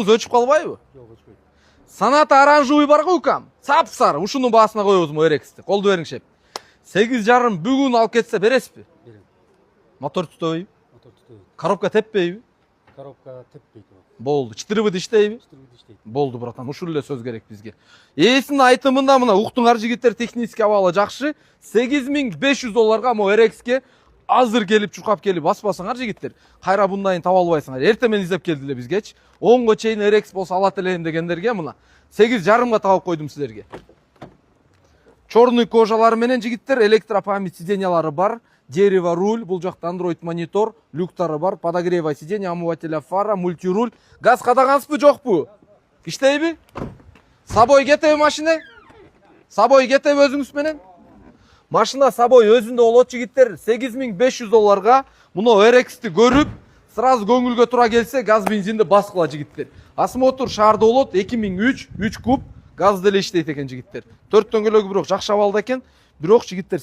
Өчүп калбайбы? Жок, өчпөйт. Саната оранжевый барго укам. Сапсары. Ушунун баасына коебузму Эрексти? Колду бериң шеп. 8,5 бүгүн алып кетсе бересизби? Берем. Мотор түтөбөйбү? Мотор түтөбөйт. Коробка теппейби? Коробка теппейт. Болду. Чытырыбы иштейби? Чытырбыт иштейт. Болду, братан. Ушул эле сөз керек бизге. Ээсинин айтымында мына уктуңар жигиттер, технический абалы жакшы. $8,500 мо Эрекске азыр келип чуркап келип баспасаңар жигиттер, кайра бундайын таба албайсыңар. Эртең менен издеп келди эле бизгечи. 10го чейин Эрекс болсо алат элем дегендерге мына 8,5 табып койдум силерге. Чорный кожалары менен жигиттер, электропамять сиденьялары бар, дерево руль, бул жакта Android монитор, люктары бар, подогрева сиденья, омывателя фара, мультируль. Газ кадагансызбы, жокпу? Иштейби? Собой кетеби машина? Собой кетеби өзүңүз менен? Машина собой өзүндө болот жигиттер. $8,500 муну Эрексти көрүп, сразу көңүлгө тура келсе, газ бензинди баскыла жигиттер. Осмотр шаарда болот, 2003, 3 куб газ деле иштейт экен жигиттер. 4 дөңгөлөгү бирок жакшы абалда экен. Бирок жигиттер